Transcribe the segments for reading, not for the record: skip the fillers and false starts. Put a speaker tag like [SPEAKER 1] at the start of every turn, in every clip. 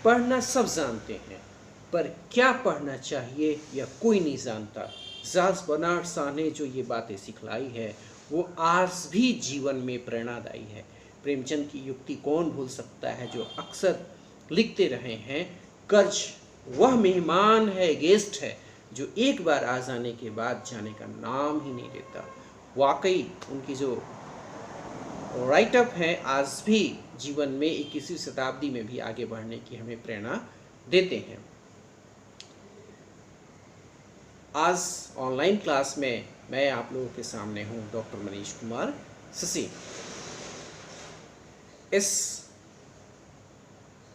[SPEAKER 1] पढ़ना सब जानते हैं, पर क्या पढ़ना चाहिए यह कोई नहीं जानता। जॉर्ज बर्नार्ड शॉ ने जो ये बातें सिखलाई है वो आज भी जीवन में प्रेरणादायी है। प्रेमचंद की युक्ति कौन भूल सकता है जो अक्सर लिखते रहे हैं, कर्ज वह मेहमान है, गेस्ट है, जो एक बार आ जाने के बाद जाने का नाम ही नहीं लेता। वाकई उनकी जो राइटअप है आज भी जीवन में 21वीं शताब्दी में भी आगे बढ़ने की हमें प्रेरणा देते हैं। आज ऑनलाइन क्लास में मैं आप लोगों के सामने हूं डॉक्टर मनीष कुमार शशि। इस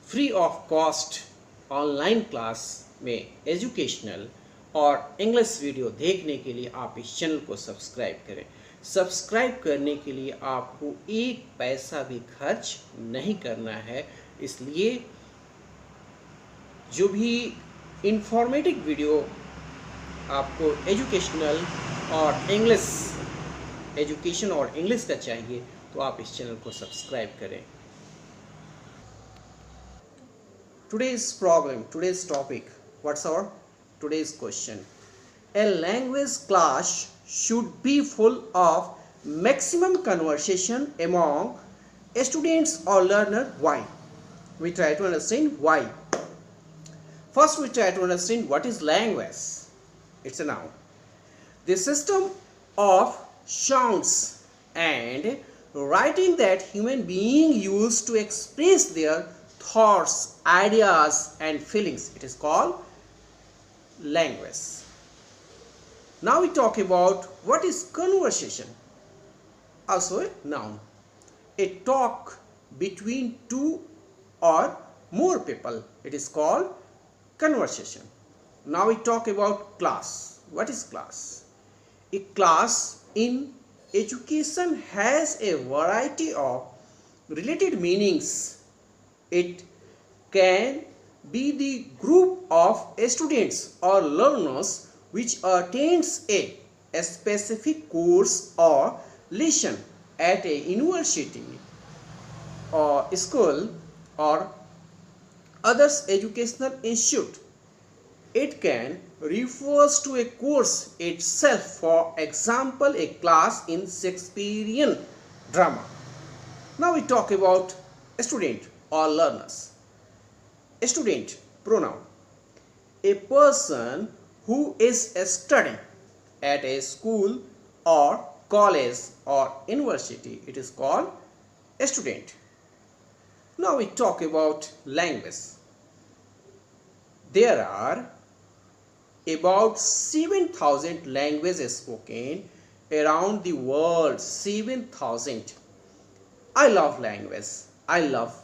[SPEAKER 1] free of cost online class में एजुकेशनल और इंग्लिश वीडियो देखने के लिए आप इस चैनल को सब्सक्राइब करें। सब्सक्राइब करने के लिए आपको एक पैसा भी खर्च नहीं करना है, इसलिए जो भी इंफॉर्मेटिव वीडियो आपको एजुकेशनल और इंग्लिश एजुकेशन और इंग्लिश का चाहिए तो आप इस चैनल को सब्सक्राइब करें। Today's problem, today's topic, what's our today's question? A language class should be full of maximum conversation among students or learner. Why? We try to understand why. First we try to understand what is language. It's a noun. The system of sounds and writing that human beings use to express their thoughts, ideas and feelings. It is called language. Now we talk about what is conversation. Also a noun. A talk between two or more people. It is called conversation. Now we talk about class. What is class? A class in education has a variety of related meanings. It can be the group of students or learners which attends a specific course or lesson at a university or school or others educational institute. It can refers to a course itself, for example a class in Shakespearean drama. Now we talk about student or learners. Student pronoun. A person who is studying at a school or college or university, it is called a student. Now we talk about language. There are about 7,000 languages spoken around the world. 7,000. I love language. I love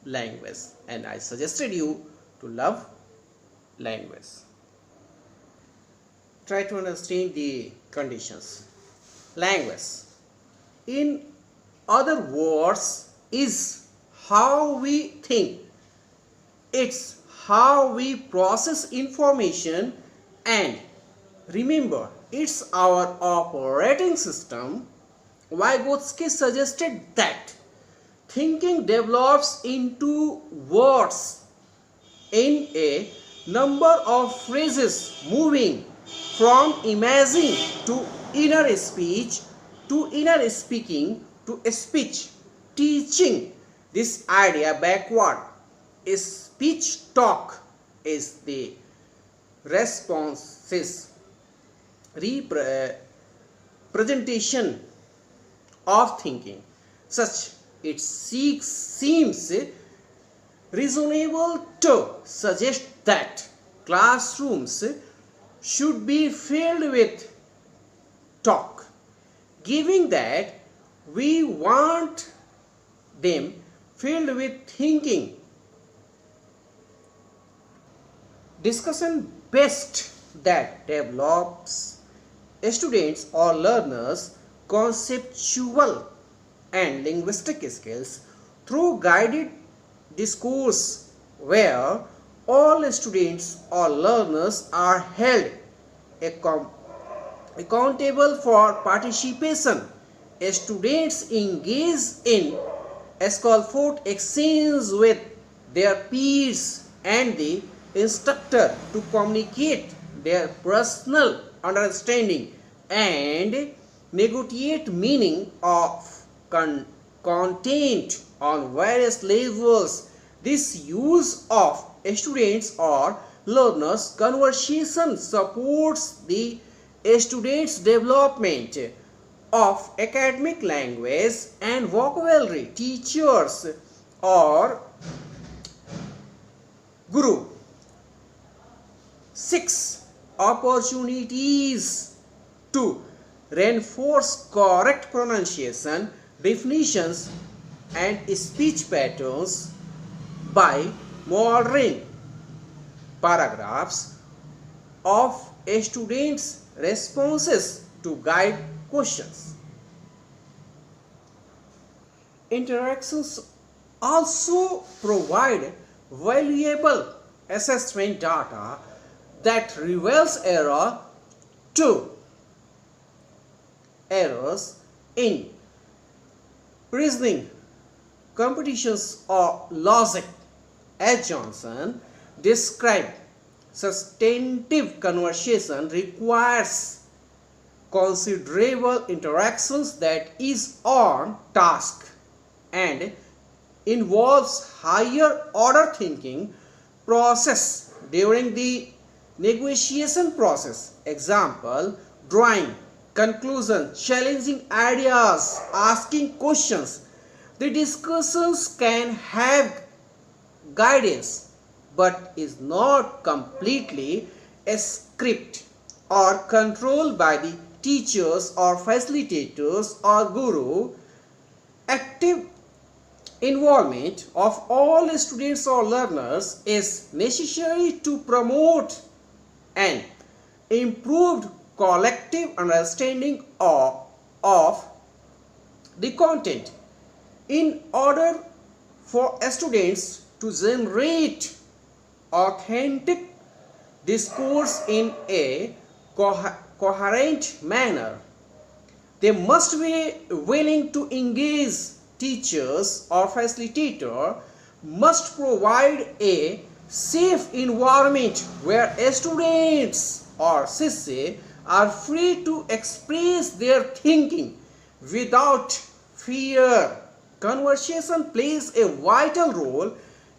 [SPEAKER 1] language and I suggested you to love language. Try to understand the conditions. Language, in other words, is how we think. It's how we process information, and remember, it's our operating system. Vygotsky suggested that thinking develops into words in a number of phrases moving from imagining to inner speech to inner speaking to speech teaching. This idea backward is speech talk is the responses representation of thinking. Such it seems reasonable to suggest that classrooms should be filled with talk, given that we want them filled with thinking. Discussion best that develops students or learners conceptual and linguistic skills through guided discourse, where all students or learners are held accountable for participation. Students engage in skillful exchange with their peers and the instructor to communicate their personal understanding and negotiate meaning of content on various levels. This use of students or learners conversation supports the students development of academic language and vocabulary. Teachers or guru 6 opportunities to reinforce correct pronunciation, definitions and speech patterns by modeling paragraphs of a student's responses to guide questions. Interactions also provide valuable assessment data that reveals errors in reasoning, competitions or logic. As Johnson described, substantive conversation requires considerable interactions that is on task and involves higher order thinking process during the negotiation process. Example, drawing conclusion, challenging ideas, asking questions. The discussions can have guidance but is not completely a script or controlled by the teachers or facilitators or guru. Active involvement of all students or learners is necessary to promote an improved collective understanding of the content. In order for students to generate authentic discourse in a coherent manner, they must be willing to engage. Teachers or facilitator must provide a safe environment where students or sisse are free to express their thinking without fear. Conversation plays a vital role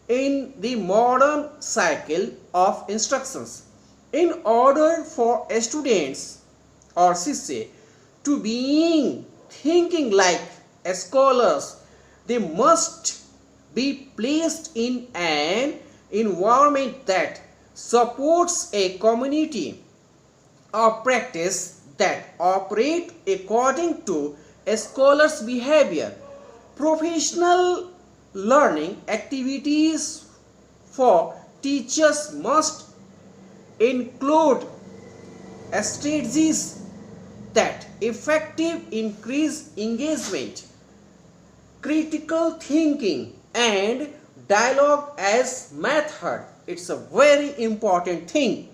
[SPEAKER 1] in the modern cycle of instructions. In order for students or sisse to be thinking like scholars, they must be placed in an environment that supports a community of practice that operate according to a scholar's behavior. Professional learning activities for teachers must include strategies that effective increase engagement, critical thinking and dialogue as method. It's a very important thing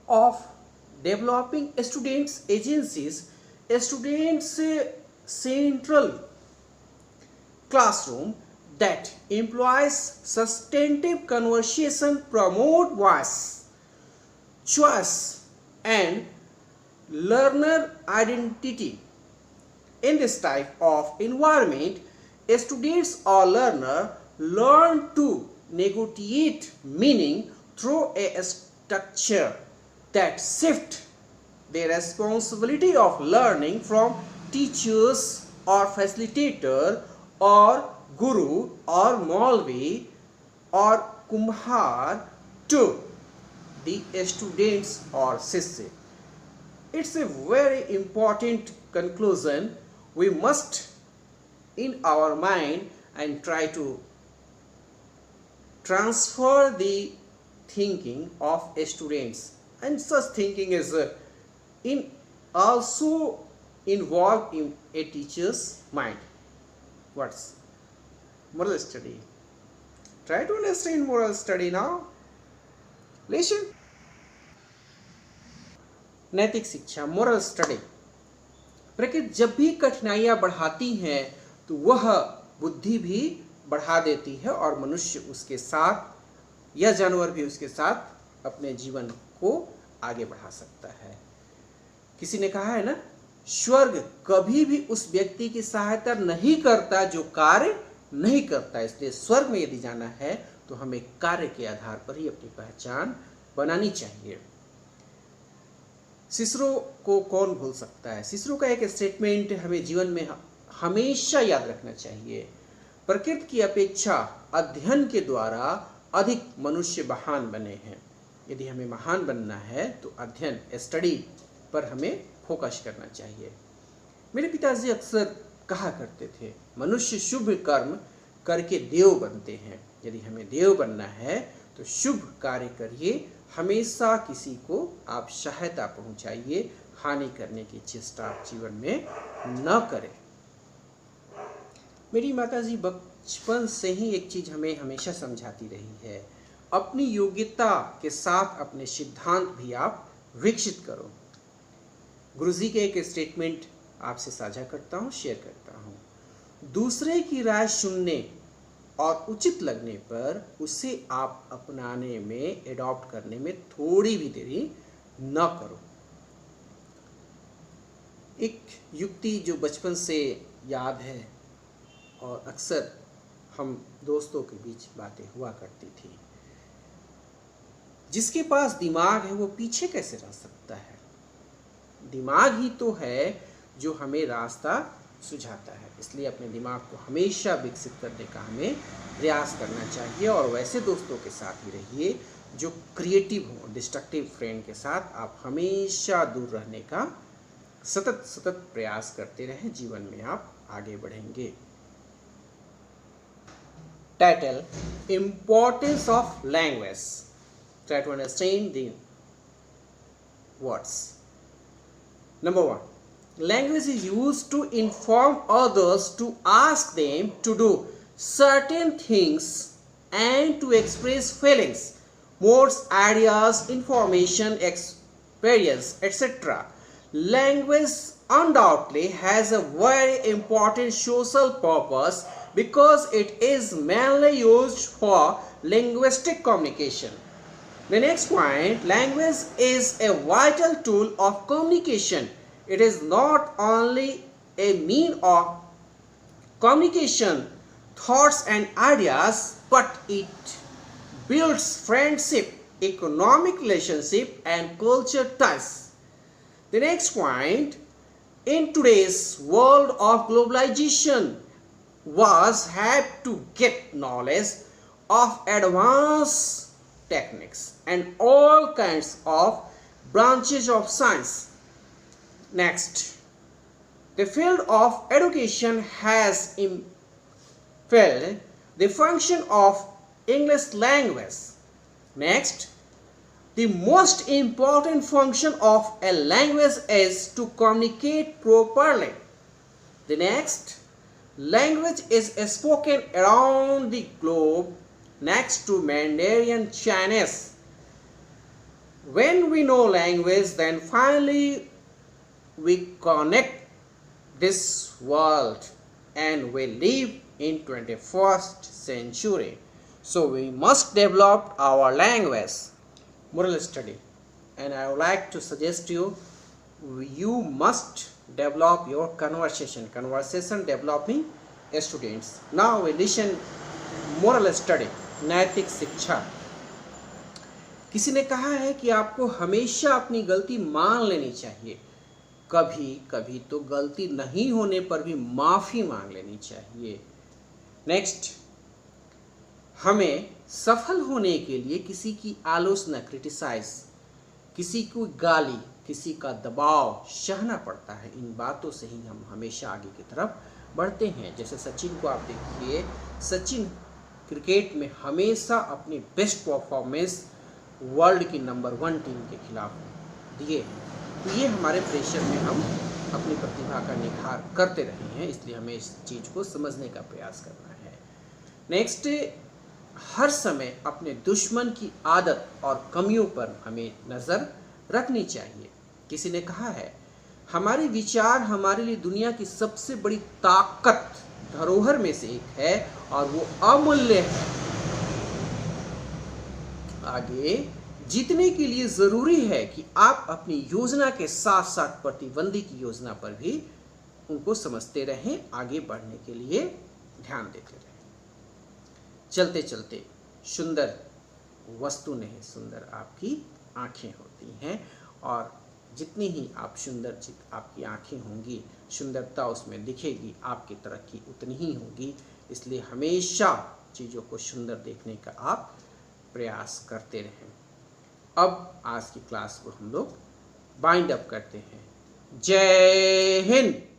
[SPEAKER 1] of developing students agencies. Students central classroom that employs substantive conversation promote voice, choice and learner identity. In this type of environment, students or learner learn to negotiate meaning through a structure that shifts the responsibility of learning from teachers or facilitator or guru or maulvi or kumhar to the students or sisse. It's a very important conclusion. We must in our mind and try to transfer the thinking of students, and such thinking is in also involved in a teacher's mind. What's moral study? Try to understand moral study now. Listen. नैतिक शिक्षा, moral study. प्रकृति जब भी कठिनाइयां बढ़ाती हैं तो वह बुद्धि भी बढ़ा देती है और मनुष्य उसके साथ या जानवर भी उसके साथ अपने जीवन को आगे बढ़ा सकता है। किसी ने कहा है ना, स्वर्ग कभी भी उस व्यक्ति की सहायता नहीं करता जो कार्य नहीं करता। इसलिए स्वर्ग में यदि जाना है तो हमें कार्य के आधार पर ही अपनी पहचान बनानी चाहिए। सिसरो को कौन भूल सकता है? सिसरो का एक स्टेटमेंट हमें जीवन में हमेशा याद रखना चाहिए। प्रकृति की अपेक्षा अध्ययन के द्वारा अधिक मनुष्य महान बने हैं। यदि हमें महान बनना है तो अध्ययन, स्टडी पर हमें फोकस करना चाहिए। मेरे पिताजी अक्सर कहा करते थे, मनुष्य शुभ कर्म करके देव बनते हैं। यदि हमें देव बनना है तो शुभ कार्य करिए, हमेशा किसी को आप सहायता पहुंचाइए, हानि करने की चेष्टा आप जीवन में न करें। मेरी माताजी बचपन से ही एक चीज हमें हमेशा समझाती रही है, अपनी योग्यता के साथ अपने सिद्धांत भी आप विकसित करो। गुरुजी के एक स्टेटमेंट आपसे साझा करता हूँ, शेयर करता हूँ। दूसरे की राय सुनने और उचित लगने पर उसे आप अपनाने में, एडॉप्ट करने में थोड़ी भी देरी न करो। एक युक्ति जो बचपन से याद है और अक्सर हम दोस्तों के बीच बातें हुआ करती थी, जिसके पास दिमाग है वो पीछे कैसे रह सकता है? दिमाग ही तो है जो हमें रास्ता सुझाता है। इसलिए अपने दिमाग को हमेशा विकसित करने का हमें प्रयास करना चाहिए और वैसे दोस्तों के साथ ही रहिए जो क्रिएटिव हो। डिस्ट्रक्टिव फ्रेंड के साथ आप हमेशा दूर रहने का सतत प्रयास करते रहें, जीवन में आप आगे बढ़ेंगे। Title, importance of language. Try to understand the words. Number 1. Language is used to inform others, to ask them to do certain things and to express feelings, modes, ideas, information, experience, etc. Language undoubtedly has a very important social purpose because it is mainly used for linguistic communication. The next point, language is a vital tool of communication. It is not only a mean of communication, thoughts and ideas, but it builds friendship, economic relationship and culture ties. The next point, in today's world of globalization, was have to get knowledge of advanced techniques and all kinds of branches of science. Next, the field of education has filled the function of English language. Next, the most important function of a language is to communicate properly. The next, language is spoken around the globe next to Mandarin Chinese. When we know language, then finally we connect this world and we live in 21st century. So we must develop our language. Moral study, and I would like to suggest you must develop your conversation developing students. Now we listen moral study, नैतिक शिक्षा। किसी ने कहा है कि आपको हमेशा अपनी गलती मान लेनी चाहिए, कभी कभी तो गलती नहीं होने पर भी माफी मांग लेनी चाहिए। नेक्स्ट, हमें सफल होने के लिए किसी की आलोचना, क्रिटिसाइज, किसी को गाली, किसी का दबाव सहना पड़ता है। इन बातों से ही हम हमेशा आगे की तरफ बढ़ते हैं। जैसे सचिन को आप देखिए, सचिन क्रिकेट में हमेशा अपनी बेस्ट परफॉर्मेंस वर्ल्ड की नंबर 1 टीम के खिलाफ दिए हैं। तो ये हमारे प्रेशर में हम अपनी प्रतिभा का निखार करते रहे हैं, इसलिए हमें इस चीज़ को समझने का प्रयास करना है। नेक्स्ट, हर समय अपने दुश्मन की आदत और कमियों पर हमें नज़र रखनी चाहिए। किसी ने कहा है, हमारे विचार हमारे लिए दुनिया की सबसे बड़ी ताकत धरोहर में से एक है और वो अमूल्य है। आगे जीतने के लिए जरूरी है कि आप अपनी योजना के साथ साथ प्रतिद्वंदी की योजना पर भी उनको समझते रहें, आगे बढ़ने के लिए ध्यान देते रहें। चलते चलते सुंदर वस्तु नहीं, सुंदर आपकी आंखें होती हैं, और जितनी ही आप सुंदर आपकी आंखें होंगी, सुंदरता उसमें दिखेगी, आपकी तरक्की उतनी ही होगी। इसलिए हमेशा चीज़ों को सुंदर देखने का आप प्रयास करते रहें। अब आज की क्लास को हम लोग बाइंड अप करते हैं। जय हिंद।